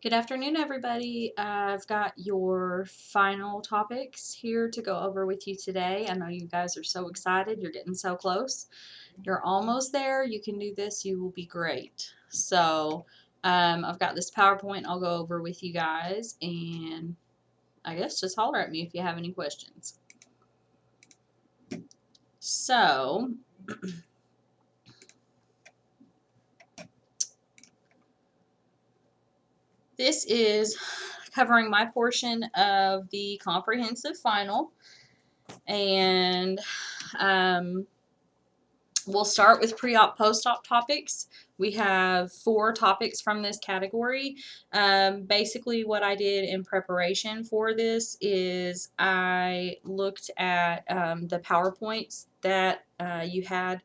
Good afternoon, everybody. I've got your final topics here to go over with you today. I know you guys are so excited. You're getting so close. You're almost there. You can do this. You will be great. I've got this PowerPoint I'll go over with you guys, and I guess just holler at me if you have any questions. So, this is covering my portion of the comprehensive final, and we'll start with pre-op, post-op topics. We have 4 topics from this category. Basically, what I did in preparation for this is I looked at the PowerPoints that you had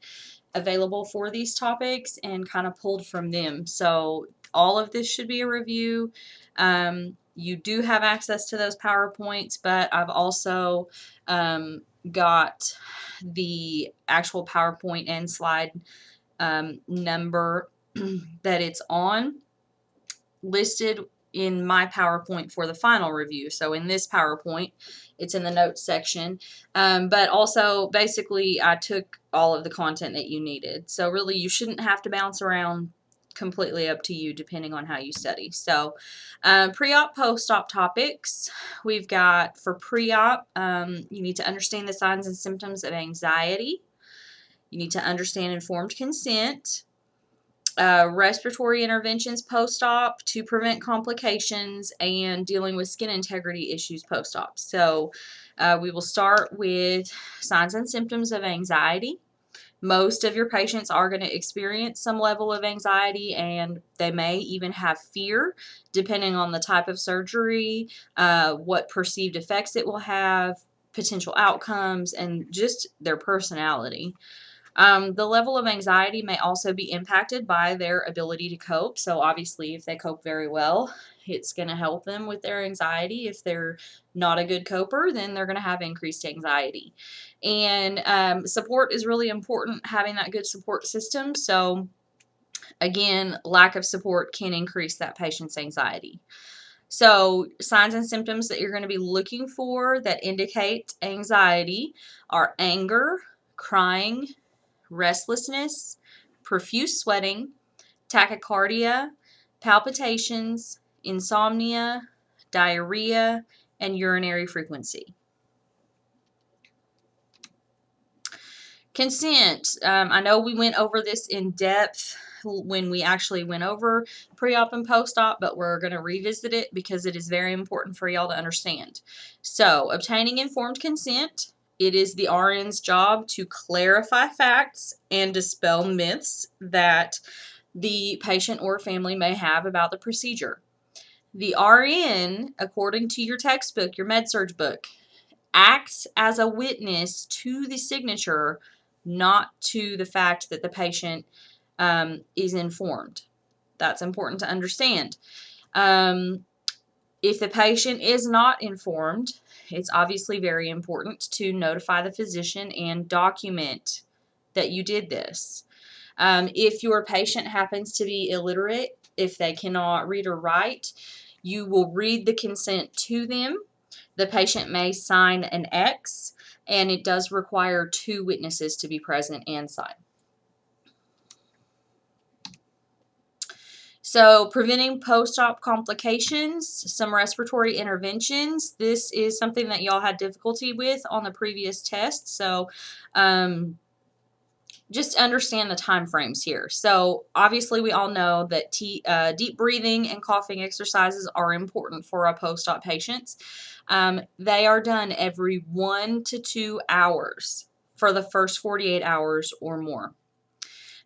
available for these topics and kind of pulled from them. So all of this should be a review. You do have access to those PowerPoints, but I've also got the actual PowerPoint and slide number that it's on listed in my PowerPoint for the final review. So in this PowerPoint, it's in the notes section. But also, basically, I took all of the content that you needed. So really, you shouldn't have to bounce around, completely up to you depending on how you study. So pre-op, post-op topics. We've got for pre-op, you need to understand the signs and symptoms of anxiety. You need to understand informed consent. Respiratory interventions post-op to prevent complications, and dealing with skin integrity issues post-op. So we will start with signs and symptoms of anxiety. Most of your patients are going to experience some level of anxiety, and they may even have fear depending on the type of surgery, what perceived effects it will have, potential outcomes, and just their personality. The level of anxiety may also be impacted by their ability to cope. So obviously, if they cope very well, it's going to help them with their anxiety. If they're not a good coper, then they're going to have increased anxiety. And support is really important, having that good support system. So again, lack of support can increase that patient's anxiety. So signs and symptoms that you're going to be looking for that indicate anxiety are anger, crying, restlessness, profuse sweating, tachycardia, palpitations, insomnia, diarrhea, and urinary frequency. Consent. I know we went over this in depth when we actually went over pre-op and post-op, but we're going to revisit it because it is very important for y'all to understand. So, obtaining informed consent. It is the RN's job to clarify facts and dispel myths that the patient or family may have about the procedure. The RN, according to your textbook, your med-surg book, acts as a witness to the signature, not to the fact that the patient is informed. That's important to understand. If the patient is not informed, it's obviously very important to notify the physician and document that you did this. If your patient happens to be illiterate, if they cannot read or write, you will read the consent to them. The patient may sign an X, and it does require 2 witnesses to be present and sign. So, preventing post-op complications, some respiratory interventions. This is something that y'all had difficulty with on the previous test. So, just understand the time frames here. So, obviously, we all know that deep breathing and coughing exercises are important for our post-op patients. They are done every 1 to 2 hours for the first 48 hours or more.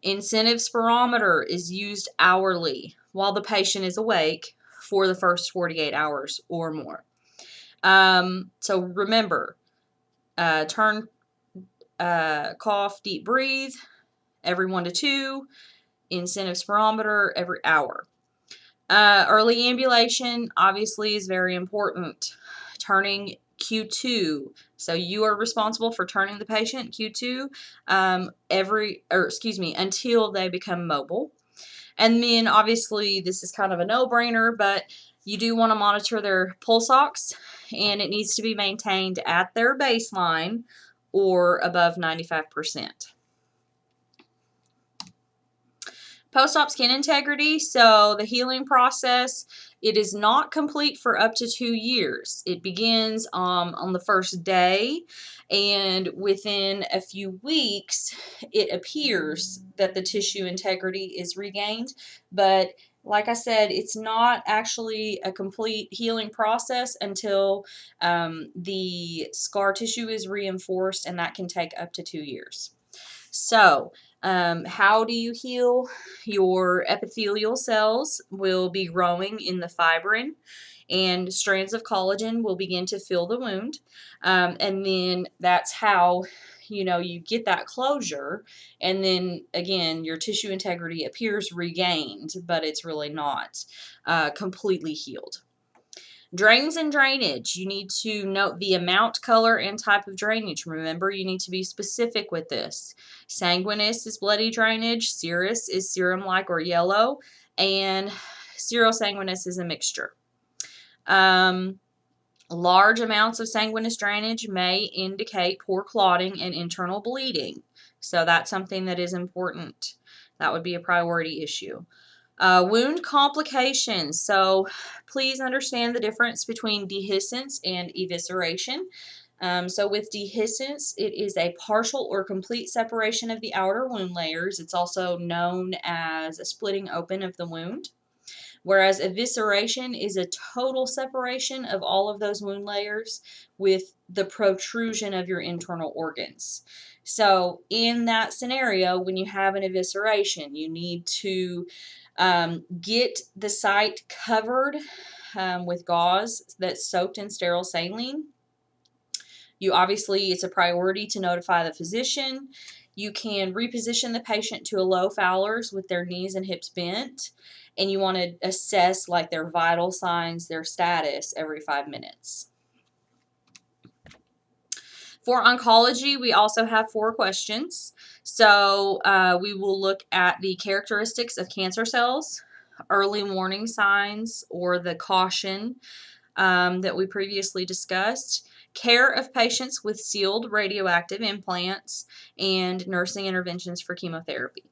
Incentive spirometer is used hourly while the patient is awake for the first 48 hours or more. So remember, turn, cough, deep breathe every 1 to 2, incentive spirometer every hour. Early ambulation obviously is very important. Turning Q2. So you are responsible for turning the patient Q2 until they become mobile. And then obviously this is kind of a no-brainer, but you do want to monitor their pulse ox, and it needs to be maintained at their baseline or above 95%. Post-op skin integrity, so the healing process, it is not complete for up to 2 years. It begins on the first day, and within a few weeks, it appears that the tissue integrity is regained, but like I said, it's not actually a complete healing process until the scar tissue is reinforced, and that can take up to 2 years. So, how do you heal? Your epithelial cells will be growing in the fibrin, and strands of collagen will begin to fill the wound. And then that's how you get that closure. And then again, your tissue integrity appears regained, but it's really not completely healed. Drains and drainage. You need to note the amount, color, and type of drainage. Remember, you need to be specific with this. Sanguineous is bloody drainage, serous is serum-like or yellow, and serosanguineous is a mixture. Large amounts of sanguineous drainage may indicate poor clotting and internal bleeding. So that's something that is important. That would be a priority issue. Wound complications. So please understand the difference between dehiscence and evisceration. So with dehiscence, it is a partial or complete separation of the outer wound layers. It's also known as a splitting open of the wound. Whereas evisceration is a total separation of all of those wound layers with the protrusion of your internal organs. So in that scenario, when you have an evisceration, you need to get the site covered with gauze that's soaked in sterile saline. It's a priority to notify the physician. You can reposition the patient to a low Fowler's with their knees and hips bent, and you want to assess like their vital signs, their status every 5 minutes. For oncology, we also have 4 questions. So we will look at the characteristics of cancer cells, early warning signs or the caution that we previously discussed, care of patients with sealed radioactive implants, and nursing interventions for chemotherapy.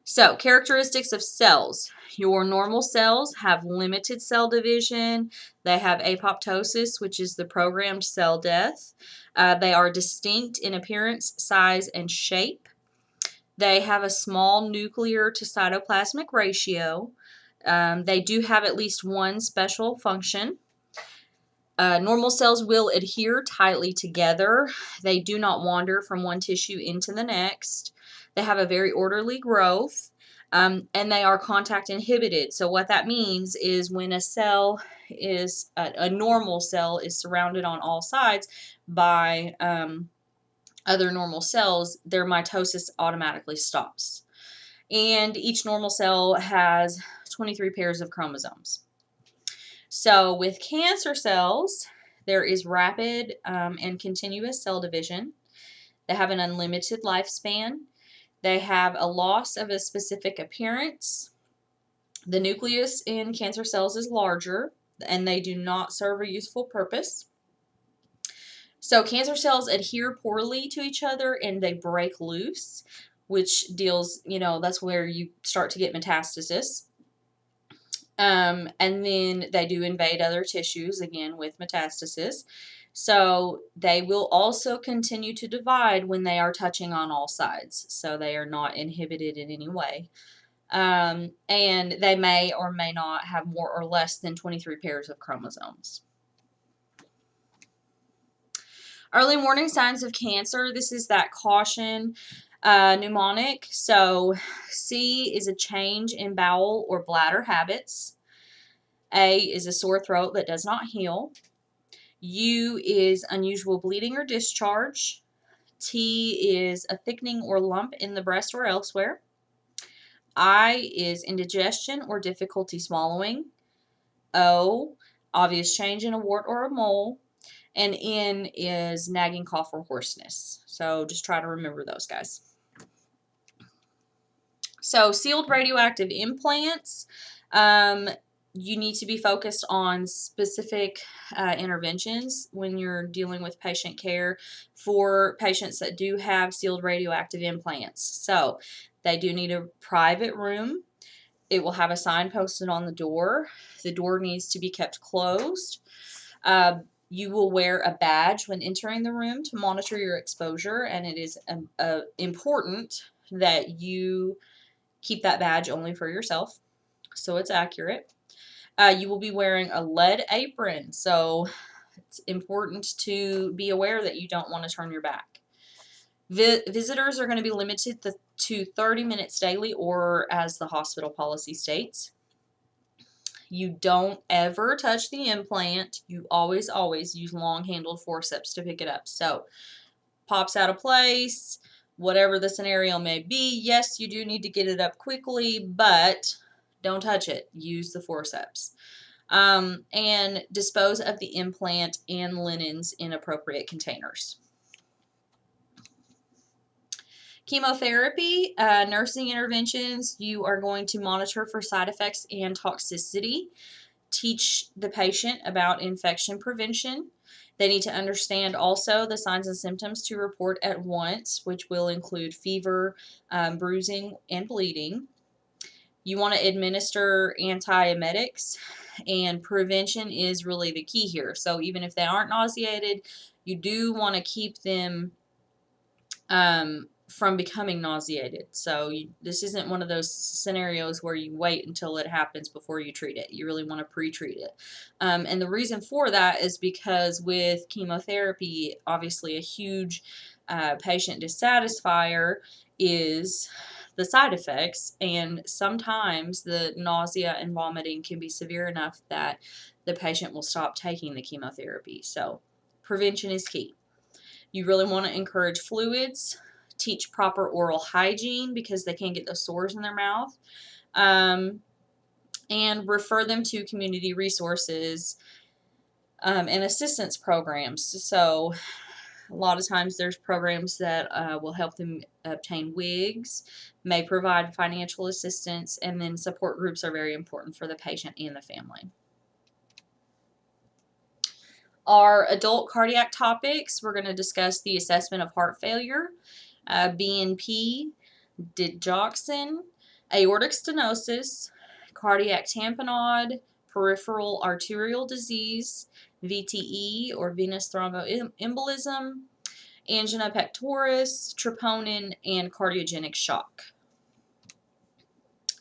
So, characteristics of cells. Your normal cells have limited cell division. They have apoptosis, which is the programmed cell death. They are distinct in appearance, size, and shape. They have a small nuclear to cytoplasmic ratio. They do have at least one special function. Normal cells will adhere tightly together. They do not wander from one tissue into the next. They have a very orderly growth, and they are contact inhibited. So what that means is when a cell is, a normal cell is surrounded on all sides by other normal cells, their mitosis automatically stops. And each normal cell has 23 pairs of chromosomes. So with cancer cells, there is rapid and continuous cell division. They have an unlimited lifespan. They have a loss of a specific appearance. The nucleus in cancer cells is larger, and they do not serve a useful purpose. So cancer cells adhere poorly to each other, and they break loose, which deals, that's where you start to get metastasis. And then they do invade other tissues, again, with metastasis. So they will also continue to divide when they are touching on all sides. So they are not inhibited in any way. And they may or may not have more or less than 23 pairs of chromosomes. Early warning signs of cancer. This is that caution mnemonic. So C is a change in bowel or bladder habits. A is a sore throat that does not heal. U is unusual bleeding or discharge. T is a thickening or lump in the breast or elsewhere. I is indigestion or difficulty swallowing. O, obvious change in a wart or a mole. And N is nagging cough or hoarseness. So just try to remember those, guys. So sealed radioactive implants, you need to be focused on specific interventions when you're dealing with patient care for patients that do have sealed radioactive implants. So they do need a private room. It will have a sign posted on the door. The door needs to be kept closed. You will wear a badge when entering the room to monitor your exposure, and it is important that you keep that badge only for yourself so it's accurate. You will be wearing a lead apron, so it's important to be aware that you don't want to turn your back. Visitors are going to be limited to 30 minutes daily, or as the hospital policy states. You don't ever touch the implant. You always use long-handled forceps to pick it up. So, pops out of place, whatever the scenario may be, yes, you do need to get it up quickly, but don't touch it. Use the forceps. And dispose of the implant and linens in appropriate containers. Chemotherapy, nursing interventions, you are going to monitor for side effects and toxicity. Teach the patient about infection prevention. They need to understand also the signs and symptoms to report at once, which will include fever, bruising, and bleeding. You want to administer antiemetics, and prevention is really the key here. So even if they aren't nauseated, you do want to keep them from becoming nauseated. So this isn't one of those scenarios where you wait until it happens before you treat it. You really want to pre-treat it. And the reason for that is because with chemotherapy, obviously a huge patient dissatisfier is the side effects, and sometimes the nausea and vomiting can be severe enough that the patient will stop taking the chemotherapy. So prevention is key. You really want to encourage fluids, teach proper oral hygiene because they can get those sores in their mouth, and refer them to community resources and assistance programs. So a lot of times there's programs that will help them obtain wigs, may provide financial assistance, and then support groups are very important for the patient and the family. Our adult cardiac topics, we're going to discuss the assessment of heart failure, BNP, digoxin, aortic stenosis, cardiac tamponade, peripheral arterial disease, VTE or venous thromboembolism, angina pectoris, troponin, and cardiogenic shock.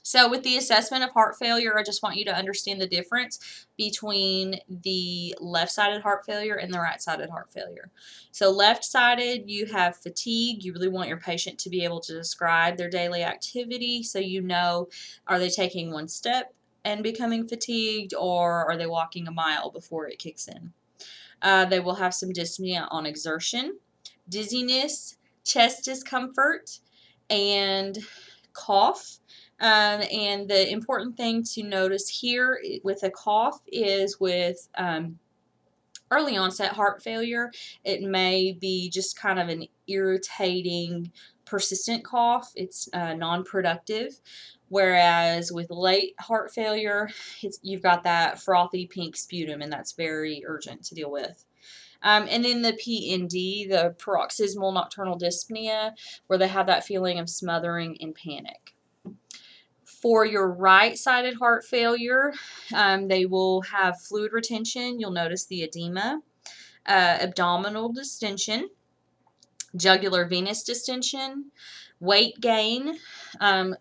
So with the assessment of heart failure, I just want you to understand the difference between the left-sided heart failure and the right-sided heart failure. So left-sided, you have fatigue. You really want your patient to be able to describe their daily activity so you know, are they taking one step and becoming fatigued, or are they walking a mile before it kicks in? They will have some dyspnea on exertion, dizziness, chest discomfort, and cough. And the important thing to notice here with a cough is with early onset heart failure, it may be just kind of an irritating, persistent cough. It's non-productive. Whereas with late heart failure, you've got that frothy pink sputum, and that's very urgent to deal with. And then the PND, the paroxysmal nocturnal dyspnea, where they have that feeling of smothering and panic. For your right-sided heart failure, they will have fluid retention. You'll notice the edema, abdominal distension, jugular venous distension, weight gain.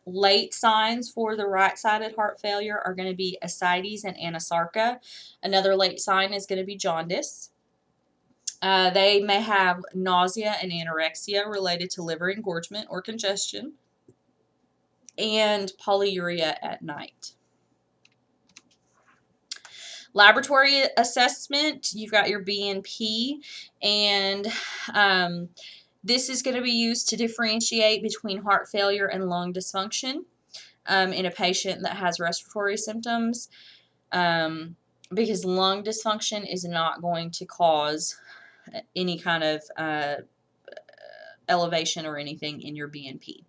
Late signs for the right-sided heart failure are going to be ascites and anasarca. Another late sign is going to be jaundice. They may have nausea and anorexia related to liver engorgement or congestion, and polyuria at night. Laboratory assessment, you've got your BNP, and this is going to be used to differentiate between heart failure and lung dysfunction in a patient that has respiratory symptoms, because lung dysfunction is not going to cause any kind of elevation or anything in your BNP.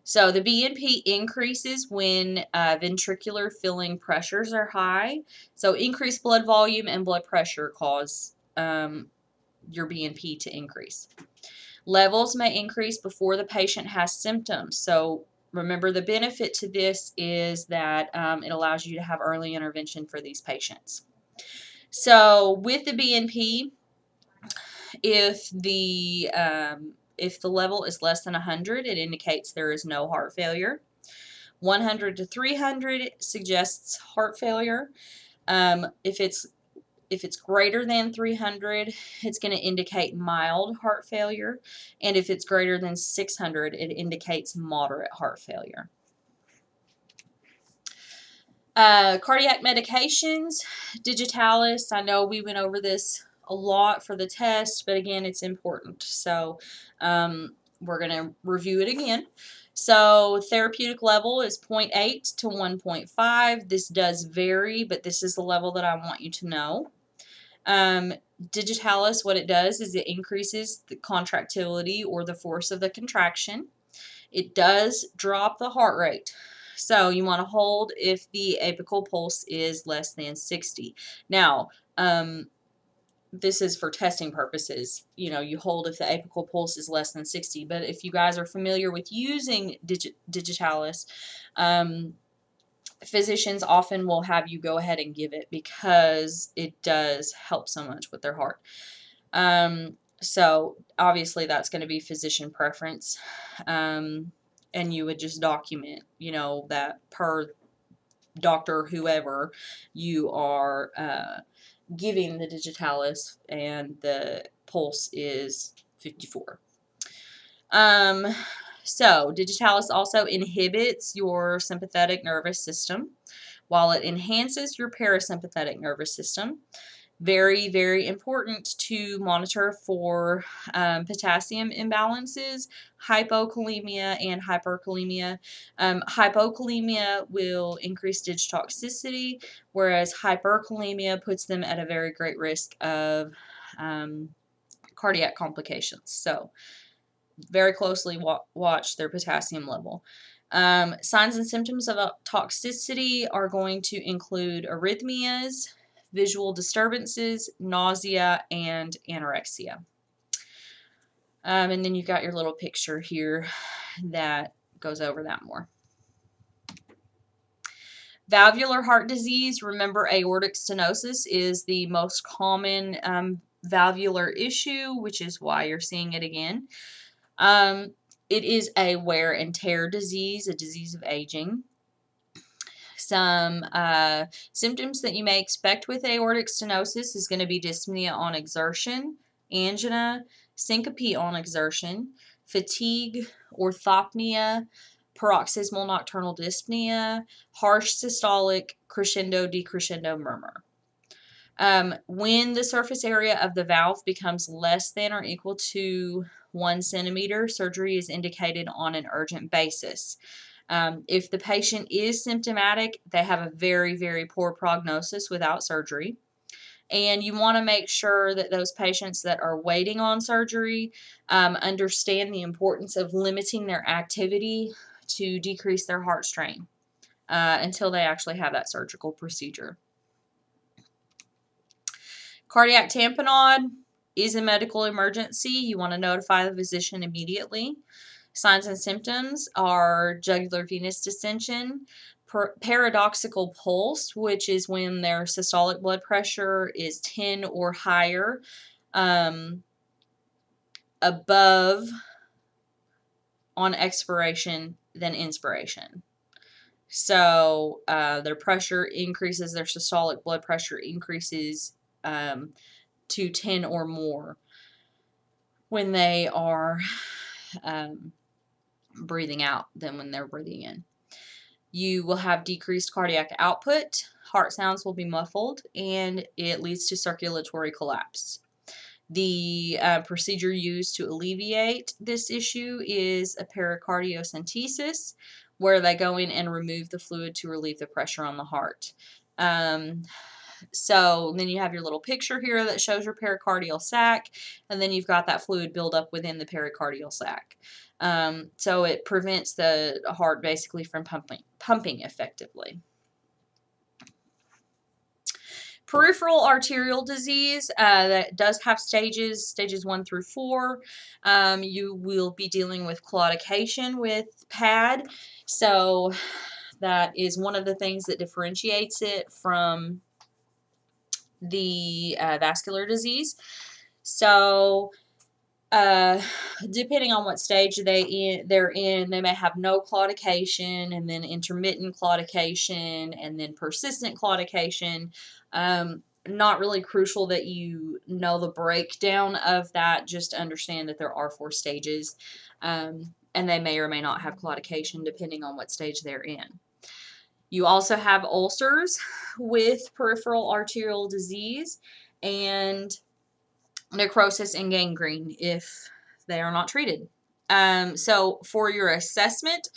So the BNP increases when ventricular filling pressures are high. So increased blood volume and blood pressure cause your BNP to increase. Levels may increase before the patient has symptoms. So remember, the benefit to this is that it allows you to have early intervention for these patients. So with the BNP, if the level is less than 100, it indicates there is no heart failure. 100 to 300 suggests heart failure. If it's greater than 300, it's going to indicate mild heart failure. And if it's greater than 600, it indicates moderate heart failure. Cardiac medications, digitalis. I know we went over this a lot for the test, but again, it's important. So we're going to review it again. So therapeutic level is 0.8 to 1.5. This does vary, but this is the level that I want you to know. Digitalis, what it does is it increases the contractility or the force of the contraction. It does drop the heart rate. So you want to hold if the apical pulse is less than 60. Now, this is for testing purposes. You know, you hold if the apical pulse is less than 60. But if you guys are familiar with using digitalis, physicians often will have you go ahead and give it because it does help so much with their heart. So obviously that's going to be physician preference. And you would just document, you know, that per doctor, whoever you are giving the digitalis, and the pulse is 54. So digitalis also inhibits your sympathetic nervous system while it enhances your parasympathetic nervous system. Very, very important to monitor for potassium imbalances, hypokalemia, and hyperkalemia. Hypokalemia will increase digitoxicity, whereas hyperkalemia puts them at a very great risk of cardiac complications. So very closely watch their potassium level. Signs and symptoms of toxicity are going to include arrhythmias, visual disturbances, nausea, and anorexia. And then you've got your little picture here that goes over that more. Valvular heart disease, remember aortic stenosis is the most common valvular issue, which is why you're seeing it again. It is a wear and tear disease, a disease of aging. Some symptoms that you may expect with aortic stenosis is going to be dyspnea on exertion, angina, syncope on exertion, fatigue, orthopnea, paroxysmal nocturnal dyspnea, harsh systolic, crescendo, decrescendo murmur. When the surface area of the valve becomes less than or equal to 1 centimeter, surgery is indicated on an urgent basis. If the patient is symptomatic, they have a very, very poor prognosis without surgery. And you want to make sure that those patients that are waiting on surgery understand the importance of limiting their activity to decrease their heart strain until they actually have that surgical procedure. Cardiac tamponade is a medical emergency. You want to notify the physician immediately. Signs and symptoms are jugular venous distension, paradoxical pulse, which is when their systolic blood pressure is 10 or higher above on expiration than inspiration. So their pressure increases, their systolic blood pressure increases to 10 or more when they are breathing out than when they're breathing in. You will have decreased cardiac output, heart sounds will be muffled, and it leads to circulatory collapse. The procedure used to alleviate this issue is a pericardiocentesis, where they go in and remove the fluid to relieve the pressure on the heart. So then you have your little picture here that shows your pericardial sac, and then you've got that fluid buildup within the pericardial sac. So it prevents the heart basically from pumping effectively. Peripheral arterial disease that does have stages 1 through 4. You will be dealing with claudication with PAD. So that is one of the things that differentiates it from the vascular disease. So depending on what stage they're in, they may have no claudication, and then intermittent claudication, and then persistent claudication. Not really crucial that you know the breakdown of that. Just understand that there are 4 stages, and they may or may not have claudication depending on what stage they're in. You also have ulcers with peripheral arterial disease and necrosis and gangrene if they are not treated. So for your assessment,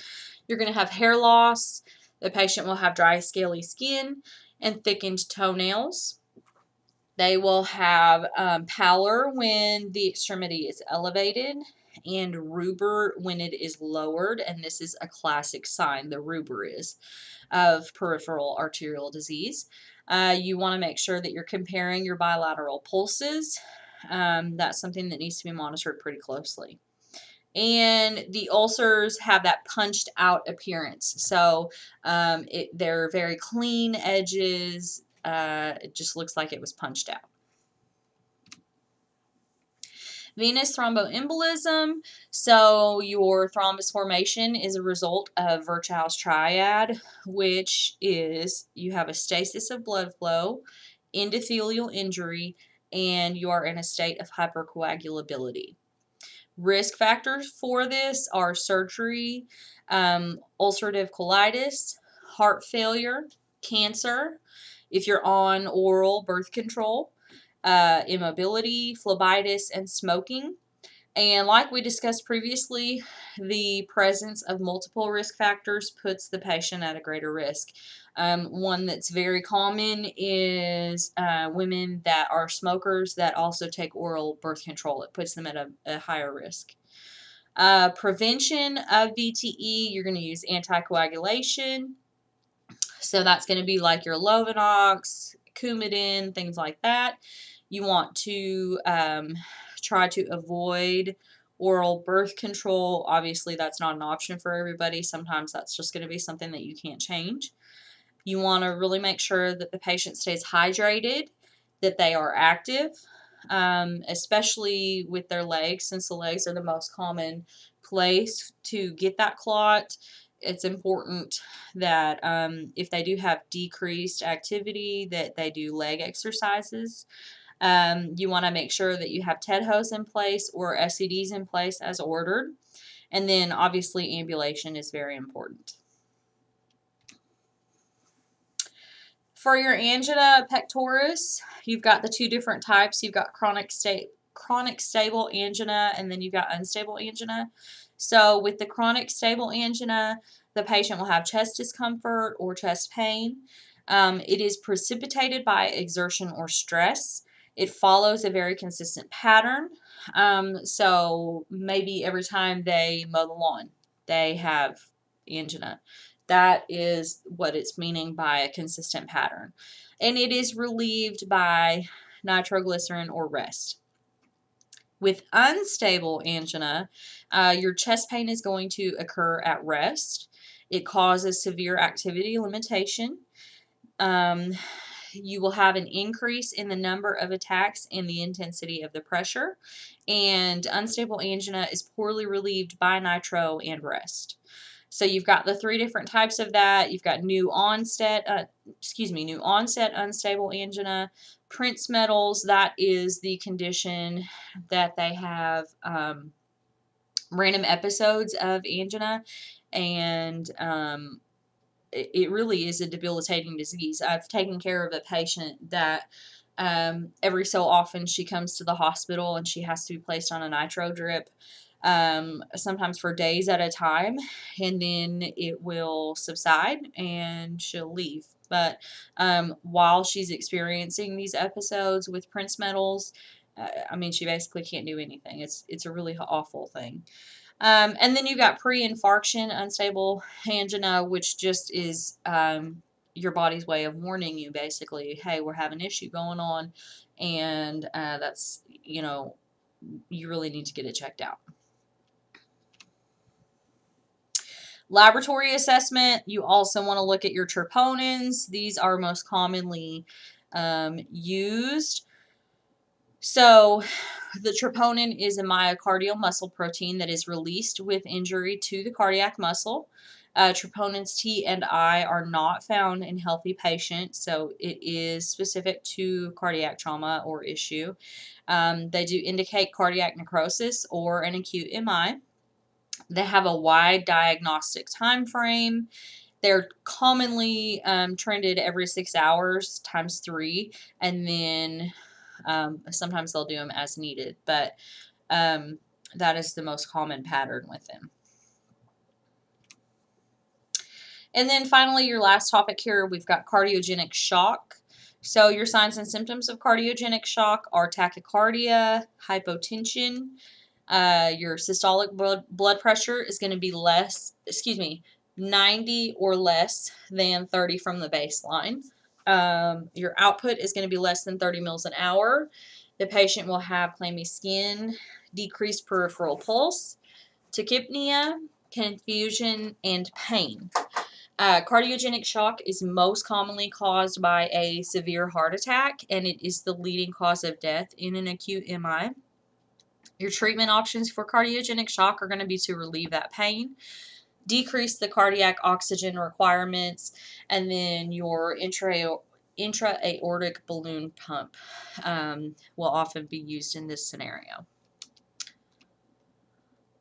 you're going to have hair loss. The patient will have dry, scaly skin and thickened toenails. They will have pallor when the extremity is elevated and rubor when it is lowered, and this is a classic sign, the rubor is, of peripheral arterial disease. You want to make sure that you're comparing your bilateral pulses. That's something that needs to be monitored pretty closely. And the ulcers have that punched out appearance. So they're very clean edges. It just looks like it was punched out. Venous thromboembolism. So your thrombus formation is a result of Virchow's triad, which is you have a stasis of blood flow, endothelial injury, and you are in a state of hypercoagulability. Risk factors for this are surgery, ulcerative colitis, heart failure, cancer, if you're on oral birth control, immobility, phlebitis, and smoking. And like we discussed previously, the presence of multiple risk factors puts the patient at a greater risk. One that's very common is women that are smokers that also take oral birth control. It puts them at a higher risk. Prevention of VTE, you're going to use anticoagulation. So that's going to be like your Lovenox, Coumadin, things like that. You want to try to avoid oral birth control. Obviously, that's not an option for everybody. Sometimes that's just going to be something that you can't change. You want to really make sure that the patient stays hydrated, that they are active, especially with their legs, since the legs are the most common place to get that clot. It's important that if they do have decreased activity, that they do leg exercises. You want to make sure that you have TED hose in place or SCDs in place as ordered. And then obviously ambulation is very important. For your angina pectoris, you've got the 2 different types. You've got chronic stable angina, and then you've got unstable angina. So with the chronic stable angina, the patient will have chest discomfort or chest pain. It is precipitated by exertion or stress. It follows a very consistent pattern. So maybe every time they mow the lawn, they have angina. That is what it's meaning by a consistent pattern. And it is relieved by nitroglycerin or rest. With unstable angina, your chest pain is going to occur at rest. It causes severe activity limitation. You will have an increase in the number of attacks and the intensity of the pressure. And unstable angina is poorly relieved by nitro and rest. So you've got the 3 different types of that. You've got new onset unstable angina. Prince-Metal's, that is the condition that they have random episodes of angina, and it really is a debilitating disease. I've taken care of a patient that every so often she comes to the hospital and she has to be placed on a nitro drip, sometimes for days at a time, and then it will subside and she'll leave. But while she's experiencing these episodes with Prince-Metal's, I mean, she basically can't do anything. It's a really awful thing. And then you've got pre-infarction unstable angina, which just is your body's way of warning you, basically, hey, we're having an issue going on, and that's, you know, you really need to get it checked out. Laboratory assessment, you also want to look at your troponins. These are most commonly used. So the troponin is a myocardial muscle protein that is released with injury to the cardiac muscle. Troponins T and I are not found in healthy patients, so it is specific to cardiac trauma or issue. They do indicate cardiac necrosis or an acute MI. They have a wide diagnostic time frame. They're commonly trended every 6 hours times 3, and then sometimes they'll do them as needed, but that is the most common pattern with them. And then finally, your last topic here, we've got cardiogenic shock. So your signs and symptoms of cardiogenic shock are tachycardia, hypotension. Your systolic blood pressure is going to be 90 or less than 30 from the baseline. Your output is going to be less than 30 mils an hour. The patient will have clammy skin, decreased peripheral pulse, tachypnea, confusion, and pain. Cardiogenic shock is most commonly caused by a severe heart attack, and it is the leading cause of death in an acute MI. Your treatment options for cardiogenic shock are going to be to relieve that pain, decrease the cardiac oxygen requirements, and then your intra-aortic balloon pump will often be used in this scenario.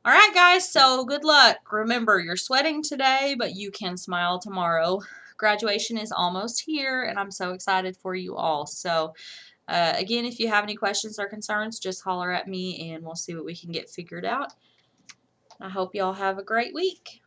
All right, guys, so good luck. Remember, you're sweating today, but you can smile tomorrow. Graduation is almost here, and I'm so excited for you all. So, again, if you have any questions or concerns, just holler at me, and we'll see what we can get figured out. I hope y'all have a great week.